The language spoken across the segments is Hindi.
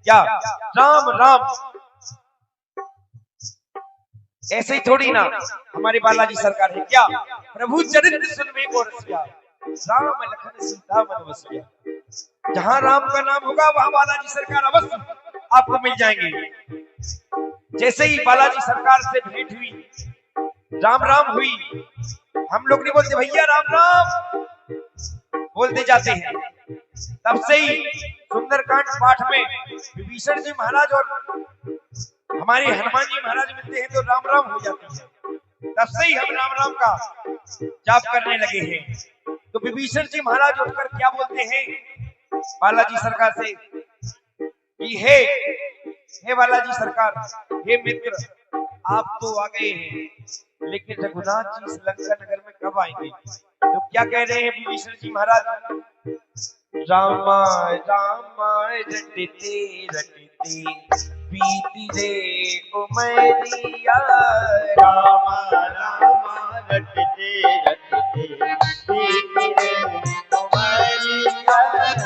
क्या राम राम ऐसे ही थोड़ी ना हमारे बालाजी सरकार है। क्या प्रभु चरित्र सुनवे को रसिया, राम लखन सीता मन बसिया। जहां राम का नाम होगा वहां बालाजी सरकार अवश्य आपको मिल जाएंगे। जैसे ही बालाजी सरकार से भेंट हुई, राम राम हुई, हम लोग नहीं बोलते भैया राम राम, बोलते जाते हैं। तब से ही सुंदरकांड पाठ में विभीषण जी महाराज और हमारे हनुमान जी महाराज मिलते हैं तो राम राम हो जाती है। तब से ही हम राम राम का जाप करने लगे हैं। तो विभीषण जी महाराज उठकर क्या बोलते हैं बालाजी सरकार से कि हे बालाजी सरकार, हे मित्र, आप तो आ गए हैं, लेकिन रघुनाथ जी इस लंका नगर में कब आएंगे? तो क्या कह रहे हैं विभीषण जी महाराज? रामा रामा रटते रटते बीती रे उमरिया, रामा रामा रटते रटते बीती रे उमरिया।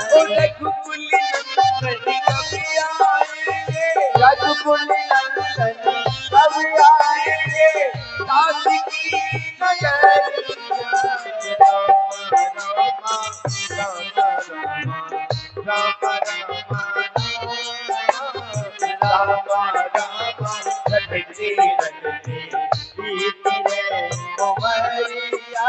ओ रघुकुल नंदन कभी आएंगे, रघुकुल नंदन कभी आएंगे, काशी की नगरिया। रामा रामा रटते रटते बीती रे उमरिया।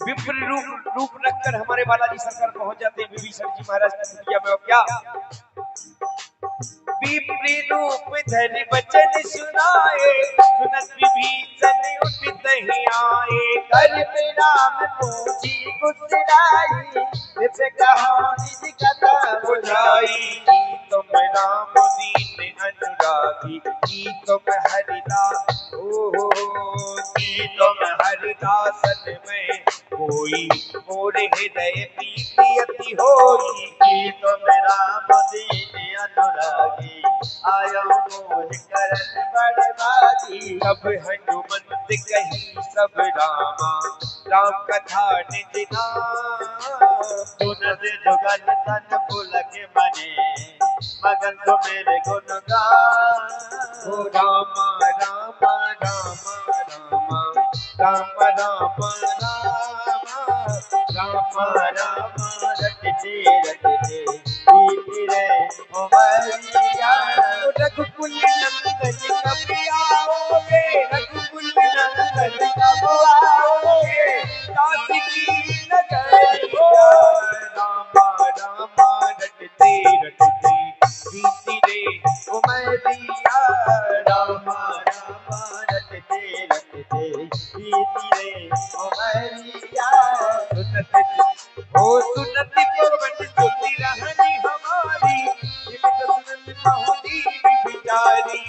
विप्र रूप रखकर हमारे बालाजी सरकार पहुंच जाते हैं विभीषण जी महाराज की कुटिया में। और क्या विप्र रूप धरि बचन सुनाए, सुनत विभीषण उठित ही आए। कर में राम पूछी गुसराई, इस कहानी की कथा बुझाई। तुम राम दीन अनुरागी, की तुम हरिदास हो, की तुम हरिदासन में कोई मोर हृदय प्रीति अति होई। की तुम राम दीन अनुरागी, आयो मोह करन बड़भागी। सब हनुमंत कही सब रामा, राम कथा निज नाम। सुनत जुगल तन पुलक मने, मगन तो मेरे गुण गान। ओ रामा रामा रामा रामा, राम राम राम राम रटते रटते बीती रे उमरिया। रघुकुल नंदन कब आओगे, रघुकुल नंदन कब आओगे, काशी की नगरिया। रामा रामा रटते रटते बीती रे उमरिया, रामा रामा रटते रटते बीती रे उमरिया। सुनत पवन ज्योति रहनी हमारी, सुनत पहुंची बिचारी।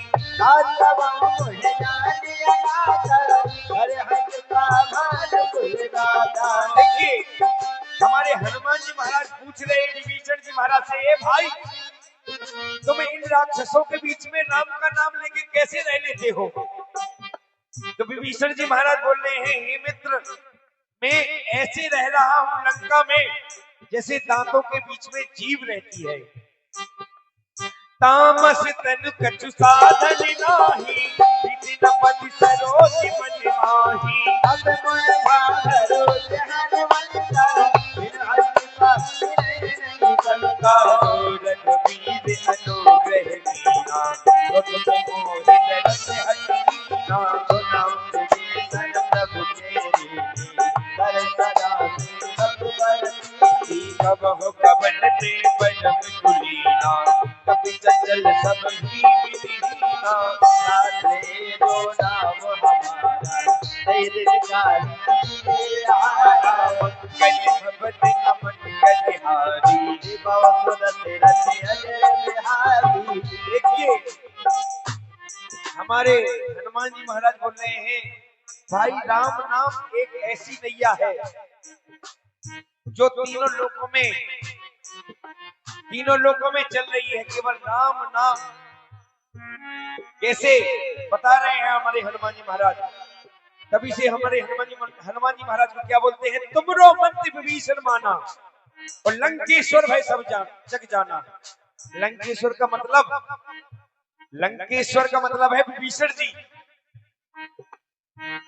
देखिए हमारे हनुमान जी महाराज पूछ रहे हैं विभीषण जी महाराज से, ए भाई तुम इन राक्षसों के बीच में राम का नाम लेके कैसे रह लेते हो? तो विभीषण जी महाराज बोल रहे हैं, हे मित्र, मैं ऐसे रह रहा हूं लंका में जैसे दांतों के बीच में जीभ रहती है। तामस तन कछु साधन नाही, विधिन पति सरोज मन माही। अब मैं भागरो हनुमंता, बिन हनुमंता नहीं बनता। रघुबीर अनुग्रह कीना, रघुपति मोहि दरस हटीना। नाम प्रभु तेरी कब हो कबन ते पलम तुलीना कभी चंचल सब ही विधीना साथे दो नाम हमारा तेरे काली आया मंगल भवन अमंगल हारी रते अजय बिहारी। देखिए हमारे हनुमान जी महाराज बोल रहे हैं भाई राम नाम एक ऐसी नैया है जो तीनों लोकों में चल रही है। केवल राम नाम कैसे बता रहे हैं हमारे हनुमान जी महाराज। तभी से हमारे हनुमान जी महाराज को क्या बोलते हैं, तुमरो मंत्र विभीषण माना और लंकेश्वर भय सब जग जाना। लंकेश्वर का मतलब है विभीषण जी।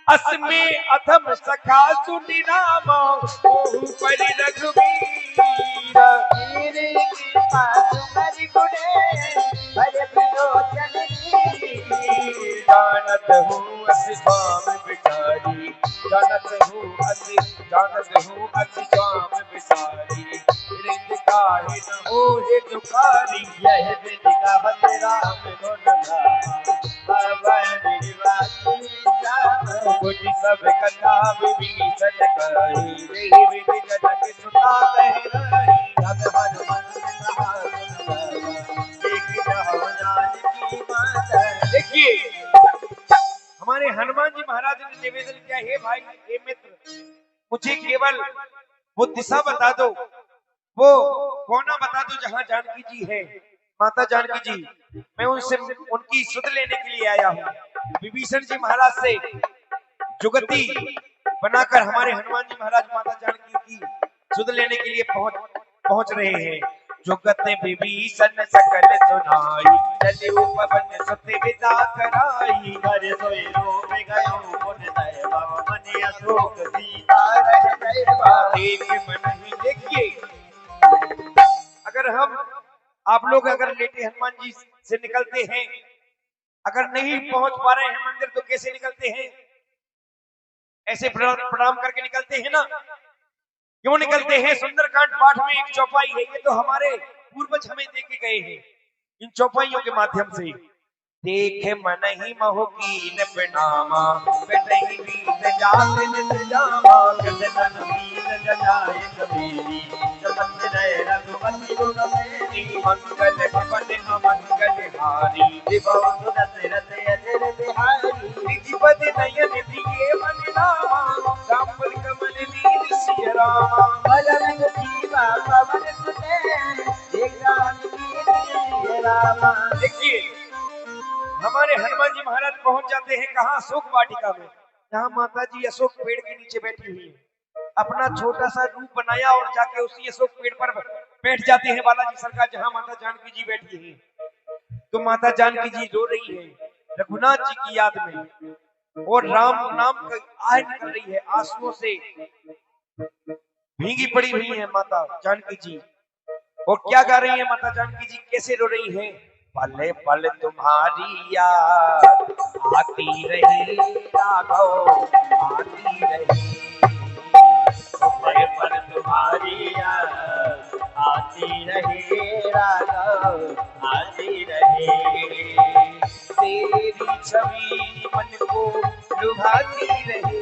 अस्मे अथम सखा सुनि राम ओहु परि रघुवीर मेरे के पास हरि गुणे हरि विलोचन जानत हूँ अति स्वाम बिचारी स्वाम बिचारी रिंद काहे न होए दुखारी यह विधिका भज राम गुण गावा मेरी बात कुछ सब कथा विभीषण कही यही विधि जनक सुना नहीं जब हनुमान कहा एक जहाँ जानकी माता। देखिए हमारे हनुमान जी महाराज ने निवेदन किया, हे भाई हे मित्र मुझे केवल वो दिशा बता दो, वो कोना बता दो जहाँ जानकी जी है, माता जानकी जी। मैं उनसे उनकी सुध लेने के लिए आया हूँ। विभीषण जी महाराज से जुगती बनाकर हमारे हनुमान जी महाराज माता जानकी की सुध लेने के लिए पहुंच रहे हैं। जुगत विभीषण सकल सुनाई चलियो पवन सुत विदा कराई घर सोए रोम गयो पुन दैवा मन अशोक सीता रह दैवा। देख मन ही देखिए अगर आप लोग अगर लेटे हनुमान जी से निकलते हैं, अगर नहीं पहुंच पा रहे हैं मंदिर तो कैसे निकलते हैं, ऐसे प्रणाम करके निकलते हैं ना। क्यों निकलते हैं? सुंदरकांड पाठ में एक चौपाई है, ये तो हमारे पूर्वज हमें दे के गए हैं। इन चौपाइयों के माध्यम से देखे मन ही महु कीन प्रणामा कटहि बीत जात नित जामा कृतन मीत जटाय कबीरी सतत रह रघुपति गुण मेरी मंगल भवन अमंगल हारी विभव दशरथ अजर बिहारी निधिपति नयन दिए मन रामा राम कमल नील सिय रामा बलम जीवा पवन सुते एक जानकी रामा। देखिए हमारे हनुमान जी महाराज पहुंच जाते हैं कहाँ, अशोक वाटिका में, जहाँ माता जी अशोक पेड़ के नीचे बैठी हुई है। अपना छोटा सा रूप बनाया और जाके उसी अशोक पेड़ पर बैठ जाते हैं बालाजी सरकार, जहाँ माता जानकी जी बैठी है। तो माता जानकी जी रो रही है रघुनाथ जी की याद में और राम नाम का आह निकल रही है, आंसुओं से भीगी पड़ी हुई है माता जानकी जी। और क्या गा रही है माता जानकी जी, कैसे रो रही है, पल पल तुम्हारी याद आती रही राघव आती रही, पल पल तुम्हारी याद आती रहे राघव आती रहे। तेरी छवि मन को लुभाती रही,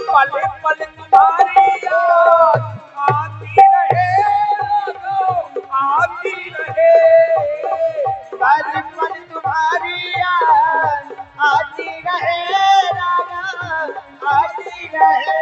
पल पल तुम्हारी याद आती रहे राघव आती रहे। पल पल तुम्हारी याद आती रहे राघव आती रहे।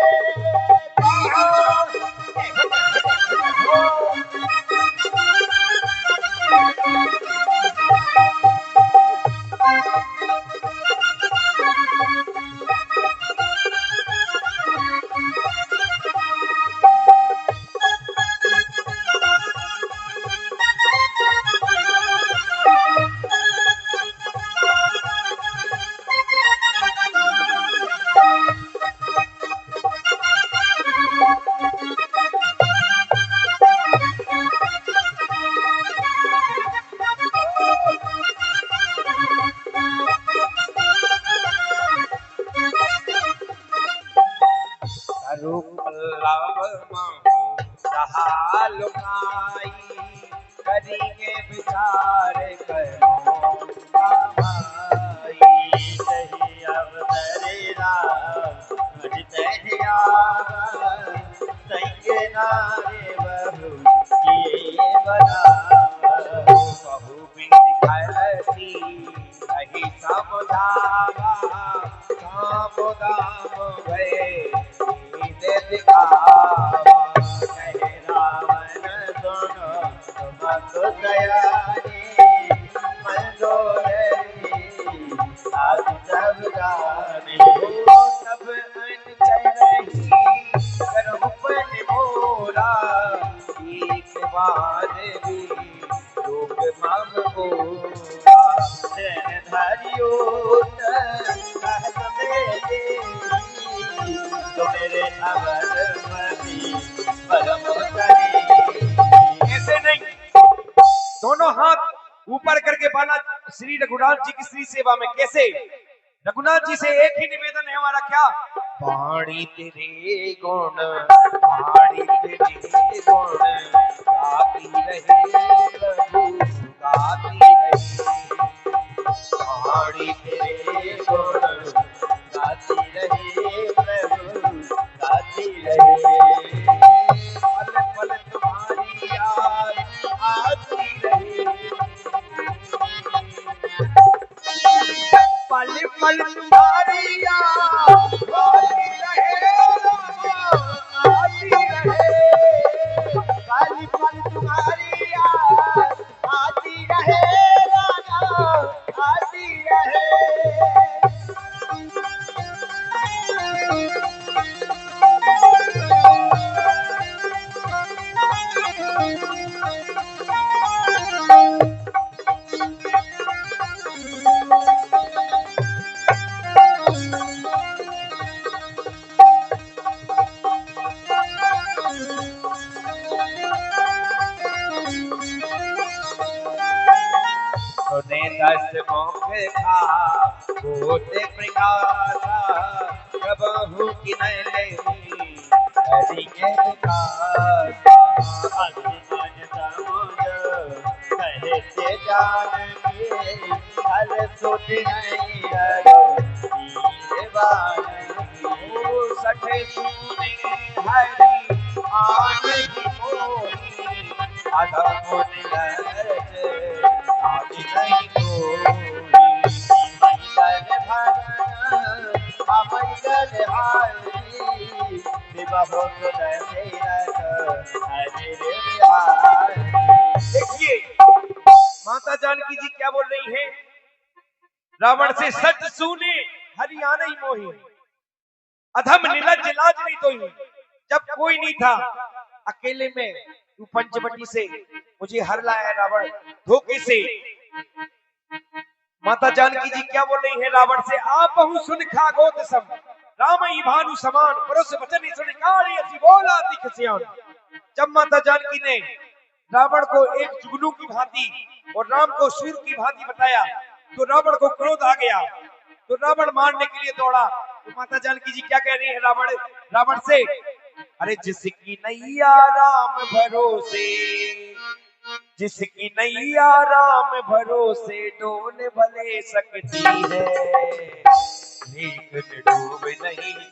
रूप लाभ माहू रहा लुकाई करेंगे विचार करो भाई सही अवतरे राम सही नारे बहु किए बराबर बहु बिन खलती नहीं समझावा काम दाम गए दे दिखावा कहे रावण सुनो तुमको दयानी मंदोदरी आज सब जाने सब अन चरही करहुपन मोरा एक बार भी लोक मम गोरा धरियोट कहत मेरे तो मेरे अवर मती परम करी ऐसे नहीं, दोनों हाथ ऊपर करके बाला श्री रघुनाथ जी की श्री सेवा में। कैसे? रघुनाथ जी से एक ही निवेदन है हमारा, क्या? पाणी तेरे गुण, पाणी तेरे गुण गाती रहे प्रभु गाती रहे, पाणी तेरे गुण गाती रहे प्रभु गाती रहे पल पल तुम्हारी याद आती रहे, पल पल तुम्हारी याद आती रहे, आती रहे, पल पल तुम्हारी याद आती रहे, आती रहे। तूने 10 मुख था होते प्रकाशा प्रभु की नैनी करिए विकासा आसमान समुद्र कहते जानके हल सुध नहीं रहो ओ सठे सुने हरि आन की मोही अधम निरज आज नहीं कोई मंगल भगन अमंगल हारी बहुत देखिए माता जानकी जी क्या बोल रही हैं? रावण से सच सुने हरियाणा ही मोही, अधम निलज लाज नहीं तो ही। जब कोई नहीं था, अकेले में तू पंचवटी से मुझे हर लाया रावण धोखे से। माता जानकी जी क्या बोल रही है रावण से? आप बहु सुन खा गोद सम राम ही भानु समान परोस वचन सुन काली ऐसी बोला दिख सियान। जब माता जानकी ने रावण को एक जुगनू की भांति और राम को सूर की भांति बताया तो रावण को क्रोध आ गया, तो रावण मारने के लिए दौड़ा। तो माता जानकी जी क्या कह रही है रावण से? अरे जिसकी नैया राम भरोसे, जिसकी नैया राम भरोसे डोल भले सकती है, लेकिन डूब नहीं